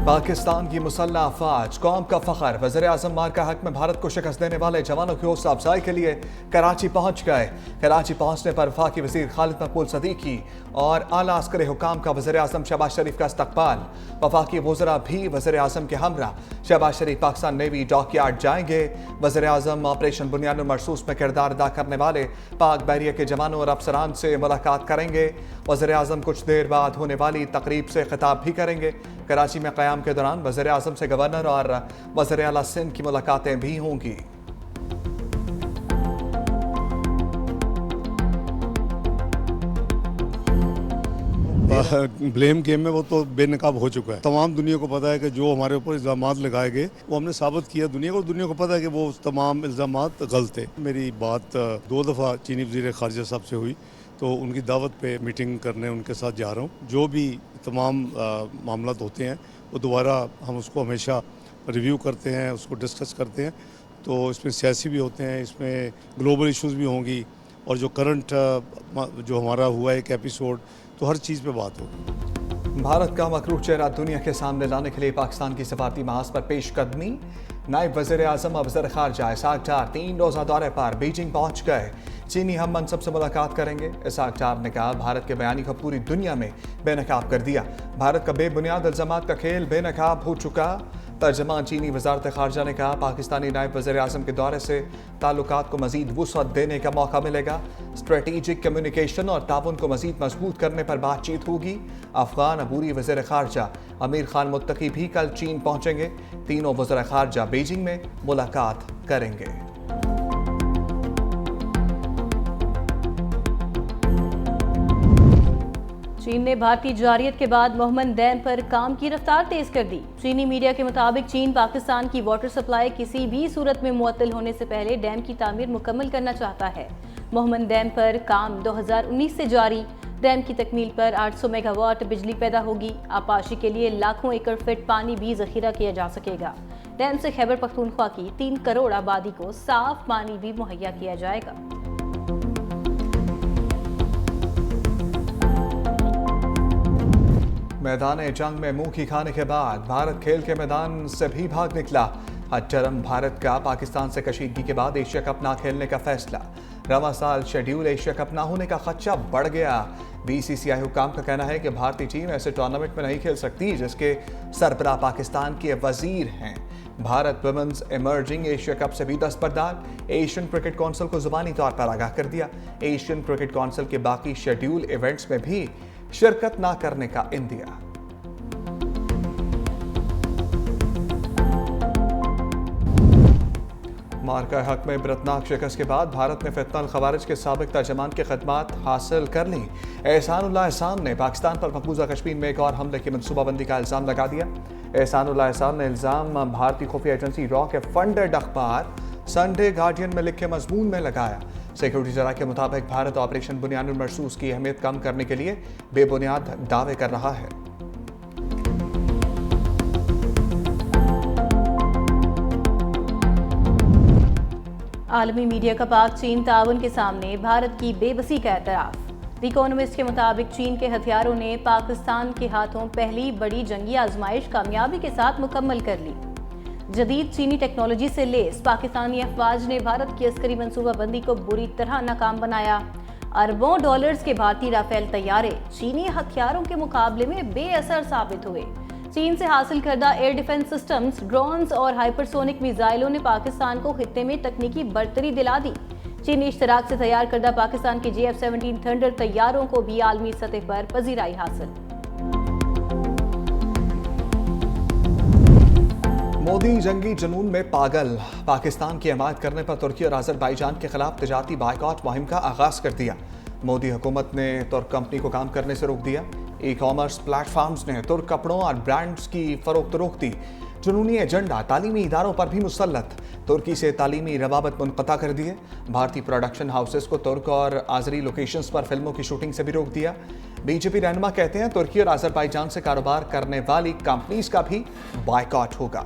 पाकिस्तान की मुसल्लह अफवाज कौम का फखर। वज़ीर-ए-आज़म मार का हक में भारत को शिकस्त देने वाले जवानों की हौसला अफजाई के लिए कराची पहुंच गए। कराची पहुंचने पर वफाकी वज़ीर खालिद मकबूल सदीकी और आला अस्करी हुकाम का वज़ीर-ए-आज़म शहबाज शरीफ का इस्तकबाल। वफाकी वज़रा भी वज़ीर-ए-आज़म के हमरा। शहबाज शरीफ पाकिस्तान नेवी डॉकयार्ड जाएंगे। वज़ीर-ए-आज़म ऑपरेशन बुनियानुल मरसूस में किरदार अदा करने वाले पाक बहरिया के जवानों और अफसरान से मुलाकात करेंगे। वज़ीर-ए-आज़म कुछ देर बाद होने वाली तकरीब से खिताब भी करेंगे। कराची में क़याम के दौरान वज़ीर-ए-आज़म से गवर्नर और वज़ीर आला सिंध की मुलाकातें भी होंगी। ब्लेम गेम में वो तो बेनकाब हो चुका है। तमाम दुनिया को पता है कि जो हमारे ऊपर इल्ज़ामात लगाए गए वो हमने साबित किया। दुनिया को पता है कि वो तमाम इल्ज़ामात गलत थे। मेरी बात 2 दफ़ा चीनी वज़ीर ख़ारिजा साहब से हुई, तो उनकी दावत पे मीटिंग करने उनके साथ जा रहा हूँ। जो भी तमाम मामलात होते हैं वो दोबारा हम उसको हमेशा रिव्यू करते हैं, उसको डिस्कस करते हैं। तो इसमें सियासी भी होते हैं, इसमें ग्लोबल इश्यूज़ भी होंगी, और जो करंट जो हमारा हुआ एक एपिसोड, तो हर चीज़ पे बात होगी। भारत का मकरूह चेहरा दुनिया के सामने लाने के लिए पाकिस्तान की सफारती महाज पर पेशकदमी। नायब वज़ीर-ए-आज़म और वज़ीर ख़ारिजा इसाक डार 3 रोज़ा दौरे पर बीजिंग पहुंच गए। चीनी हम मनसब से मुलाकात करेंगे। इसाक डार ने कहा, भारत के बयानी को पूरी दुनिया में बेनकाब कर दिया। भारत का बेबुनियाद इल्ज़ामात का खेल बेनकाब हो चुका। तर्जमान चीनी वज़ारत ख़ारिजा ने कहा, पाकिस्तानी नायब वज़ीर-ए-आज़म के दौरे से ताल्लुकात को मज़ीद वुसअत देने का मौका मिलेगा। स्ट्रेटेजिक कम्युनिकेशन और ताउन को मज़ीद मजबूत करने पर बातचीत होगी। अफ़गान अबूरी वज़ीर ख़ारिजा अमीर खान मुत्तकी भी कल चीन पहुँचेंगे। तीनों वज़ीर ख़ारिजा बीजिंग में मुलाकात करेंगे। चीन ने भारतीय जारियत के बाद मोहम्मद डैम पर काम की रफ्तार तेज कर दी। चीनी मीडिया के मुताबिक चीन पाकिस्तान की वाटर सप्लाई किसी भी सूरत में मुअत्तल होने से पहले डैम की तामीर मुकम्मल करना चाहता है। मोहम्मद डैम पर काम 2019 से जारी। डैम की तकमील पर 800 मेगावाट बिजली पैदा होगी। आपाशी के लिए लाखों एकड़ फीट पानी भी जखीरा किया जा सकेगा। डैम से खैबर पख्तूनख्वा की 3 करोड़ आबादी को साफ पानी भी मुहैया किया जाएगा। मैदान जंग में मुंह की खाने के बाद भारत खेल के मैदान से भी भाग निकला। हथचरम भारत का पाकिस्तान से कशीदगी के बाद एशिया कप ना खेलने का फैसला। रवां साल शेड्यूल एशिया कप ना होने का खदशा बढ़ गया। बीसीसीआई हुकाम का कहना है कि भारतीय टीम ऐसे टूर्नामेंट में नहीं खेल सकती जिसके सरबराह पाकिस्तान के वजीर हैं। Bharat women's emerging Asia cup से भी दस्तबरदार। एशियन क्रिकेट काउंसिल को जुबानी तौर पर आगाह कर दिया। एशियन क्रिकेट काउंसिल के बाकी शेड्यूल इवेंट्स में भी शिरकत ना करने का इंदिया। मार्का हक में इबरतनाक शिकस्त के बाद भारत ने फितनल खवारिज के साबिक तर्जमान की खदमात हासिल कर ली। एहसानुल्लाह एहसान ने पाकिस्तान पर मकबूजा कश्मीर में एक और हमले की मनसूबाबंदी का इल्ज़ाम लगा दिया। एहसानुल्लाह एहसान ने इल्ज़ाम भारतीय खुफिया एजेंसी रॉ के फंडेड अखबार संडे गार्डियन में लिखे मजमून में लगाया। सिक्योरिटी जरा के मुताबिक भारत ऑपरेशन बुनियानुल मरसूस की अहमियत कम करने के लिए बेबुनियाद दावे कर रहा है। आलमी मीडिया का पाक चीन ताउन के सामने भारत की बेबसी का एतराफ़। द इकोनॉमिस्ट के मुताबिक चीन के हथियारों ने पाकिस्तान के हाथों पहली बड़ी जंगी आजमाइश कामयाबी के साथ मुकम्मल कर ली। जदीद चीनी टेक्नोलॉजी से लेस पाकिस्तानी अफवाज ने भारत की अस्करी मनसूबाबंदी को बुरी तरह नाकाम बनाया। अरबों डॉलर्स के भारतीय राफेल तैयारे चीनी हथियारों के मुकाबले में बेअसर साबित हुए। चीन से हासिल करदा एयर डिफेंस सिस्टम्स, ड्रोन्स और हाइपरसोनिक मिसाइलों ने पाकिस्तान को खित्ते में तकनीकी बरतरी दिला दी। चीनी इश्तराक से तैयार करदा पाकिस्तान के JF-17 थंडर तैयारों को भी आलमी सतह पर पजीराई हासिल। मोदी जंगी जुनून में पागल। पाकिस्तान की हमायत करने पर तुर्की और अजरबैजान के खिलाफ तिजारती बायकॉट मुहिम का आगाज कर दिया। मोदी हुकूमत ने तुर्क कंपनी को काम करने से रोक दिया। ई कॉमर्स प्लेटफॉर्म्स ने तुर्क कपड़ों और ब्रांड्स की फरोख्त रोक दी। जुनूनी एजेंडा तालीमी इदारों पर भी मुसल्लत। तुर्की से तालीमी रवाबत मुनक़ता कर दिए। भारतीय प्रोडक्शन हाउसेस को तुर्क और आज़री लोकेशंस पर फिल्मों की शूटिंग से भी रोक दिया। बीजेपी रहनुमा कहते हैं तुर्की और अजरबैजान से कारोबार करने वाली कंपनीज का भी बायकॉट होगा।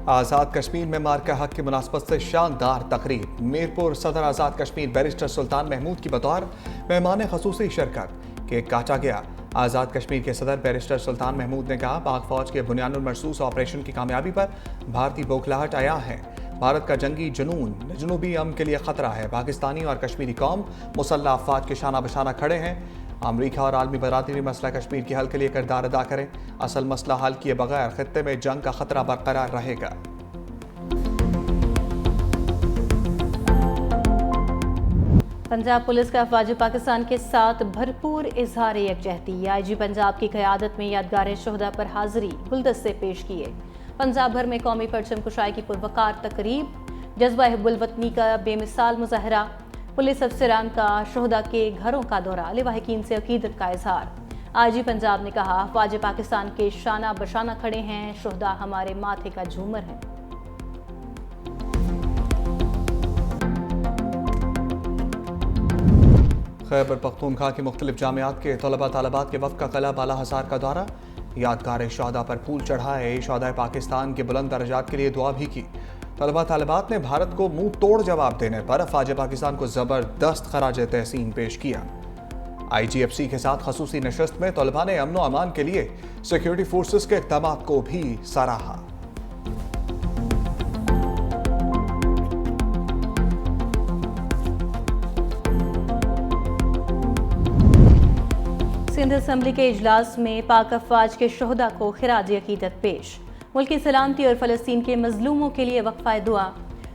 आज़ाद कश्मीर में मार्का हक की मुनासबत से शानदार तकरीब। मीरपुर सदर आज़ाद कश्मीर बैरिस्टर सुल्तान महमूद की बतौर मेहमान खसूसी शिरकत। केक काटा गया। आज़ाद कश्मीर के सदर बैरिस्टर सुल्तान महमूद ने कहा, पाक फौज के बुनियानुल मरसूस ऑपरेशन की कामयाबी पर भारतीय बौखलाहट आया है। भारत का जंगी जुनून जनूबी अमन के लिए खतरा है। पाकिस्तानी और कश्मीरी कौम मुसल्लह अफवाज के शाना बशाना खड़े हैं। अमरीका और आलमी बरादरी मसला कश्मीर के हल के लिए किरदार अदा करें। असल मसला हल किए बगैर खित्ते में जंग का खतरा बरकरार रहेगा। पंजाब पुलिस का अफवाज पाकिस्तान के साथ भरपूर इजहार यकजहती। आईजी पंजाब की क़यादत में यादगार शोहदा पर हाजिरी गुलदस्ते पेश किए। पंजाब भर में कौमी परचम कुशाई की पुरवकार तकरीब। जज्बा हिब्बुल वतनी का बेमिसाल मुजाहरा। पुलिस अफसरान का शोहदा के घरों का दौरा। लिवाहिकीन से अकीदत का इजहार। आईजी पंजाब ने कहा, अफवाज पाकिस्तान के शाना बशाना खड़े हैं। शोहदा हमारे माथे का झूमर है। खैबर पख्तूनख्वा की मुख्तलिफ जामियात के तलबा तालबात के वफ़द का किला बाला हज़ार का दौरा। यादगार शोहदा पर फूल चढ़ाए। शोहदा पाकिस्तान के बुलंद दर्जात के लिए दुआ भी की। तलबा तालिबात ने भारत को मुंह तोड़ जवाब देने पर अफवाज पाकिस्तान को ज़बरदस्त खराज तहसीन पेश किया। IGFC के साथ खसूसी नशस्त में तलबा ने अमन व अमान के लिए सिक्योरिटी फोर्सेस के इक़दाम को भी सराहा। सिंध असम्बली के इजलास में पाक अफवाज के शोहदा को खिराज अकीदत पेश। मुल्क की सलामती और फ़लस्तीन के मजलूमों के लिए वक्फा दुआ।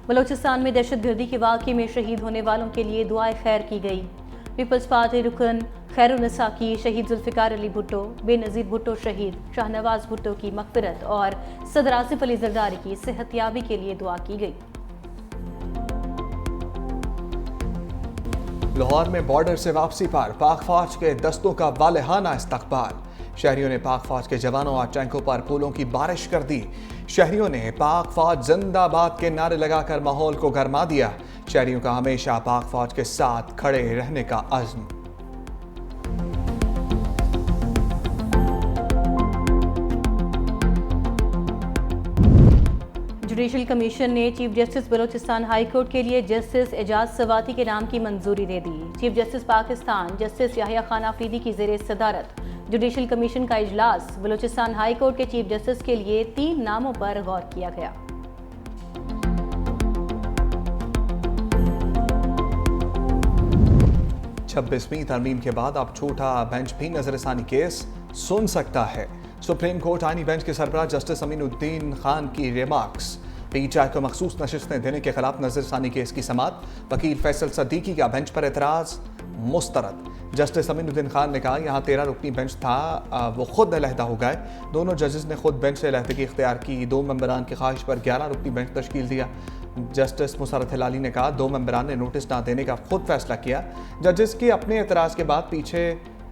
बलोचिस्तान में दहशतगर्दी के वाक़े में शहीद होने वालों के लिए दुआए खैर की गई। पीपल्स पार्टी रुकन खैरुन्निसा की शहीद जुल्फ़िकार अली भुट्टो, बेनज़ीर भुट्टो शहीद, शाहनवाज भुट्टो की मग़फ़िरत और सदर आसिफ अली ज़रदारी की सेहतयाबी के लिए दुआ की गई। लाहौर में बॉर्डर से वापसी पर पाक फौज के दस्तों का वालेहाना इस्तकबाल। शहरियों ने पाक फौज के जवानों और टैंकों पर फूलों की बारिश कर दी। शहरियों ने पाक फौज जिंदाबाद के नारे लगाकर माहौल को गरमा दिया। शहरियों का हमेशा पाक फौज के साथ खड़े रहने का अज़्म। जुडिशल कमीशन ने chief justice Balochistan high court के लिए जस्टिस एजाज सवाती के नाम की मंजूरी दे दी। Chief justice Pakistan justice Yahya Khan Afridi की ज़ेरे सदारत जुडिशल कमीशन का इजलास। बलोचिस्तान हाई कोर्ट के चीफ जस्टिस के लिए 3 नामों पर गौर किया गया। छब्बीसवीं तरमीम के बाद अब छोटा बेंच भी नजरसानी केस सुन सकता है। सुप्रीम कोर्ट आईनी बेंच के सरबराह जस्टिस अमीनुद्दीन खान की रिमार्क्स। पीटीआई को मखसूस नशिस्तें देने के खिलाफ नजरसानी केस की समात। वकील फैसल सदीकी का बेंच पर एतराज मुस्तरद। जस्टिस अमीनुद्दीन खान ने कहा, यहाँ 13 रुकनी बेंच था, वो खुद अलहदा हो गए। दोनों जजेस ने खुद बेंच से अलहदगी इख्तियार की। 2 मेंबरान की ख्वाहिश पर 11 रुकनी बेंच तश्कील दिया। जस्टिस मुसरत हिलाली ने कहा, 2 मेंबरान ने नोटिस ना देने का खुद फैसला किया। जजेस के अपने एतराज़ के बाद पीछे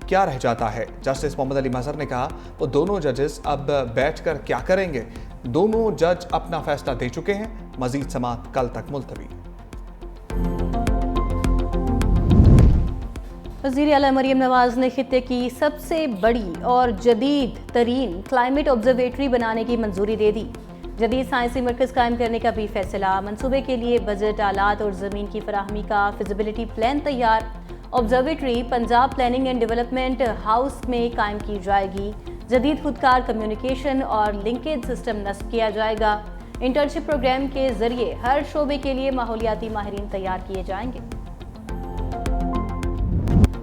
क्या रह जाता है। जस्टिस मोहम्मद अली मजहर ने कहा, वो दोनों जजेस अब बैठकर क्या करेंगे। दोनों जज अपना फैसला दे चुके हैं। मजीद समात कल तक मुलतवी। वज़ीर आला मरियम नवाज ने खित्ते की सबसे बड़ी और जदीद तरीन क्लाइमेट ऑब्जर्वेटरी बनाने की मंजूरी दे दी। जदीद साइंसी मरकज़ कायम करने का भी फैसला। मंसूबे के लिए बजट, आलात और ज़मीन की फराहमी का फिजिबिलिटी प्लान तैयार। Observatory Punjab planning and development house में कायम की जाएगी। जदीद खुदकार कम्युनिकेशन और लिंकेज सिस्टम नस्ब किया जाएगा। इंटर्नशिप प्रोग्राम के जरिए हर शोबे के लिए माहौलियाती माहिरीन तैयार किए जाएंगे।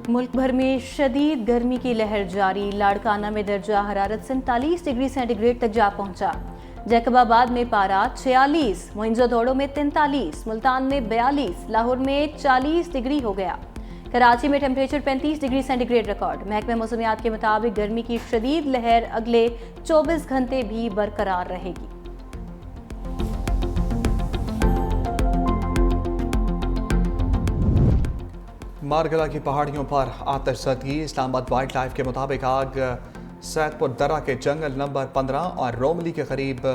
मुल्क भर में शदीद गर्मी की लहर जारी। लाड़काना में दर्जा हरारत 47 डिग्री सेंटीग्रेड तक जा पहुंचा। जैकबाबाद में पारा 46, मोइंजोदड़ो में 43, मुल्तान में 42, लाहौर में 40 डिग्री हो गया। कराची में टेम्परेचर 35 डिग्री सेंटीग्रेड रिकॉर्ड। महकमे मौसमियात के मुताबिक गर्मी की शदीद लहर अगले 24 घंटे भी बरकरार रहेगी। मारगला की पहाड़ियों पर आतिशज़दगी। इस्लामाबाद वाइल्ड लाइफ के मुताबिक आग सैदपुर दरा के जंगल नंबर 15 और रोमली के करीब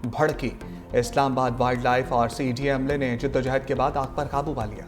भड़की। इस्लामाबाद वाइल्ड लाइफ और CDA अमले ने जिद्दोजहद के बाद आग पर काबू पा लिया।